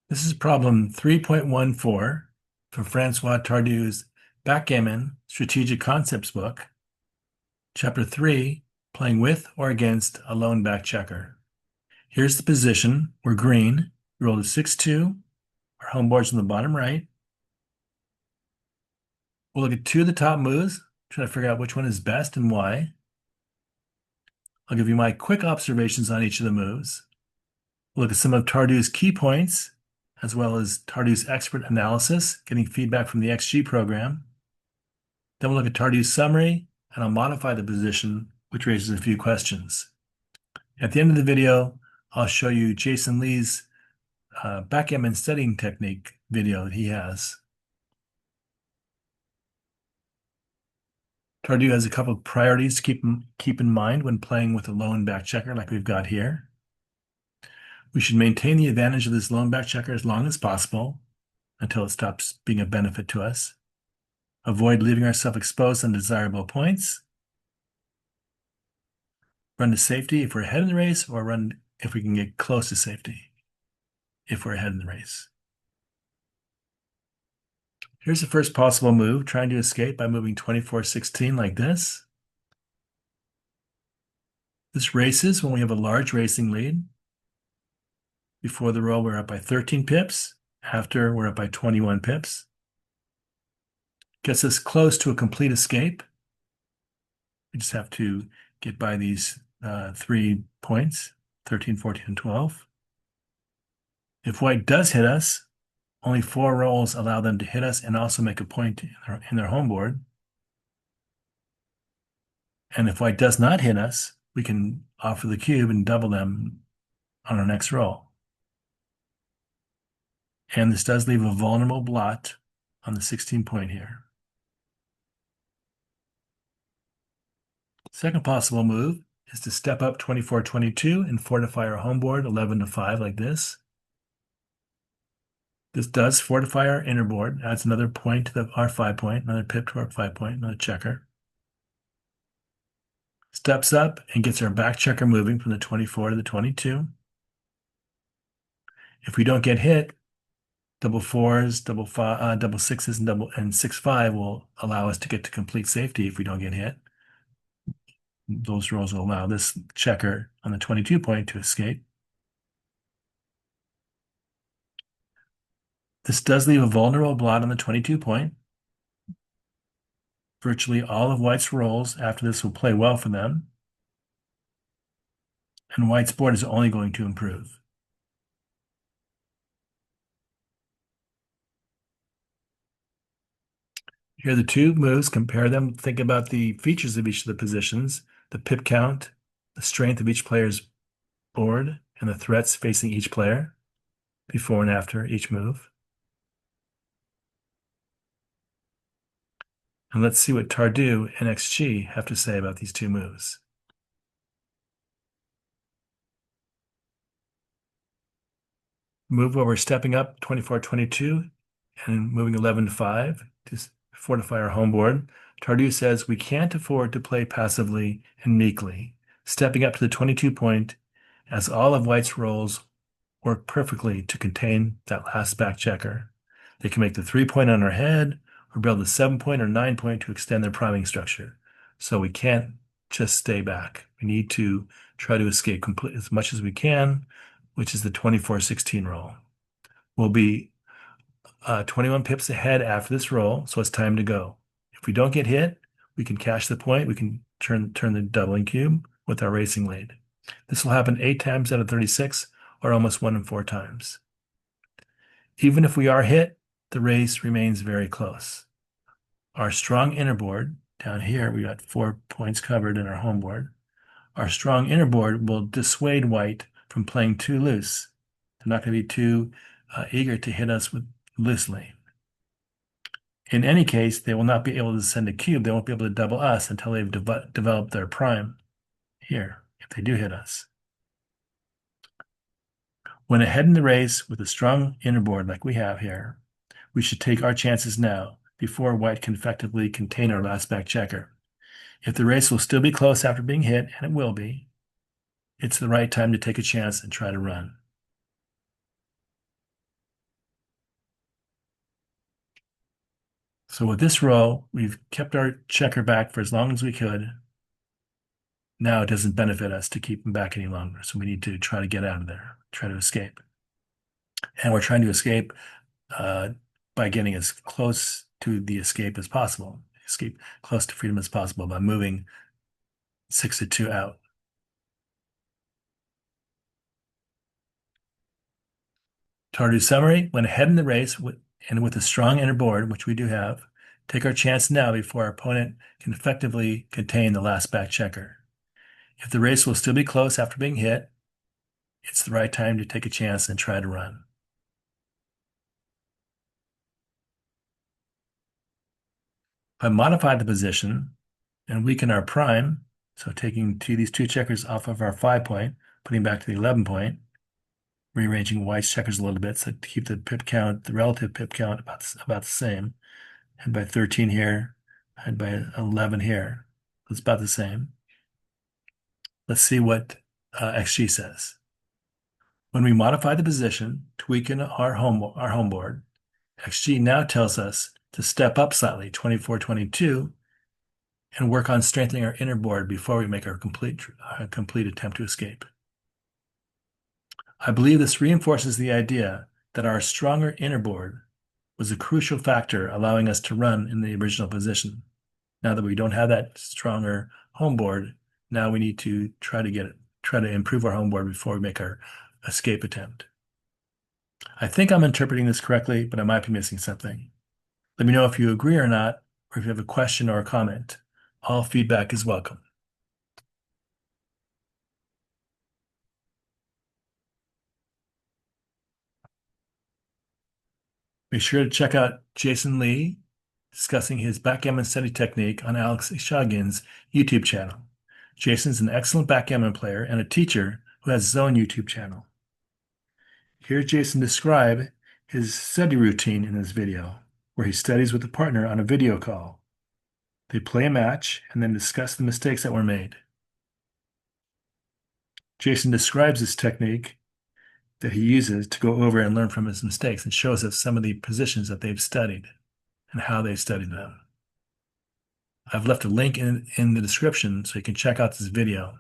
This is problem 3.14 from Francois Tardieu's Backgammon Strategic Concepts book, Chapter 3, Playing with or against a lone back checker. Here's the position. We're green. We rolled a 6-2. Our home board's in the bottom right. We'll look at two of the top moves, try to figure out which one is best and why. I'll give you my quick observations on each of the moves. We'll look at some of Tardieu's key points, as well as Tardieu's expert analysis, getting feedback from the XG program. Then we'll look at Tardieu's summary, and I'll modify the position, which raises a few questions. At the end of the video, I'll show you Jason Lee's backgammon studying technique video that he has. Tardieu has a couple of priorities to keep in mind when playing with a lone back checker like we've got here. We should maintain the advantage of this lone back checker as long as possible until it stops being a benefit to us. Avoid leaving ourselves exposed on desirable points. Run to safety if we're ahead in the race, or run if we can get close to safety if we're ahead in the race. Here's the first possible move, trying to escape by moving 24-16 like this. This races when we have a large racing lead. Before the roll, we're up by 13 pips. After, we're up by 21 pips. Gets us close to a complete escape. We just have to get by these 3 points, 13, 14, and 12. If white does hit us, only 4 rolls allow them to hit us and also make a point in their home board. And if white does not hit us, we can offer the cube and double them on our next roll. And this does leave a vulnerable blot on the 16 point here. Second possible move is to step up 24-22 and fortify our home board 11-5 like this. This does fortify our inner board, adds another point to our 5 point, another pip to our 5 point, another checker. Steps up and gets our back checker moving from the 24 to the 22. If we don't get hit, double fours, double sixes, and 6-5 will allow us to get to complete safety if we don't get hit. Those rolls will allow this checker on the 22 point to escape. This does leave a vulnerable blot on the 22 point. Virtually all of white's rolls after this will play well for them. And white's board is only going to improve. Here are the two moves, compare them, think about the features of each of the positions, the pip count, the strength of each player's board, and the threats facing each player before and after each move. And let's see what Tardieu and XG have to say about these two moves. Move where we're stepping up 24-22 and moving 11-5 to fortify our home board. Tardieu says we can't afford to play passively and meekly, stepping up to the 22 point as all of white's rolls work perfectly to contain that last back checker. They can make the 3 point on our head or build a 7 point or 9 point to extend their priming structure. So we can't just stay back. We need to try to escape as much as we can, which is the 24-16 roll. We'll be 21 pips ahead after this roll, so it's time to go. If we don't get hit, we can cash the point. We can turn the doubling cube with our racing lead. This will happen 8 times out of 36, or almost 1 in 4 times. Even if we are hit, the race remains very close. Our strong inner board, down here, we got 4 points covered in our home board. Our strong inner board will dissuade white from playing too loose. They're not going to be too eager to hit us loosely. In any case, they will not be able to send a cube. They won't be able to double us until they've developed their prime here, if they do hit us. When ahead in the race with a strong inner board like we have here, we should take our chances now before white can effectively contain our last back checker. If the race will still be close after being hit, and it will be, it's the right time to take a chance and try to run. So with this row, we've kept our checker back for as long as we could. Now it doesn't benefit us to keep him back any longer. So we need to try to get out of there, try to escape. And we're trying to escape uh, by getting as close to the escape as possible, escape close to freedom as possible by moving 6 to 2 out. Tardieu summary, went ahead in the race and with a strong inner board, which we do have, take our chance now before our opponent can effectively contain the last back checker. If the race will still be close after being hit, it's the right time to take a chance and try to run. If I modify the position and weaken our prime, so taking these 2 checkers off of our 5 point, putting back to the 11 point, rearranging white's checkers a little bit so to keep the pip count, the relative pip count about the same. Head by 13 here, head by 11 here. It's about the same. Let's see what XG says. When we modify the position to weaken our home board, XG now tells us to step up slightly, 24-22, and work on strengthening our inner board before we make our complete attempt to escape. I believe this reinforces the idea that our stronger inner board was a crucial factor allowing us to run in the original position. Now that we don't have that stronger home board, now we need to try to improve our home board before we make our escape attempt. I think I'm interpreting this correctly, but I might be missing something. Let me know if you agree or not, or if you have a question or a comment. All feedback is welcome. Be sure to check out Jason Lee discussing his backgammon study technique on Alex Ishagin's YouTube channel. Jason's an excellent backgammon player and a teacher who has his own YouTube channel. Here's Jason describe his study routine in this video, where he studies with a partner on a video call. They play a match and then discuss the mistakes that were made. Jason describes this technique that he uses to go over and learn from his mistakes and shows us some of the positions that they've studied and how they studied them. I've left a link in the description so you can check out this video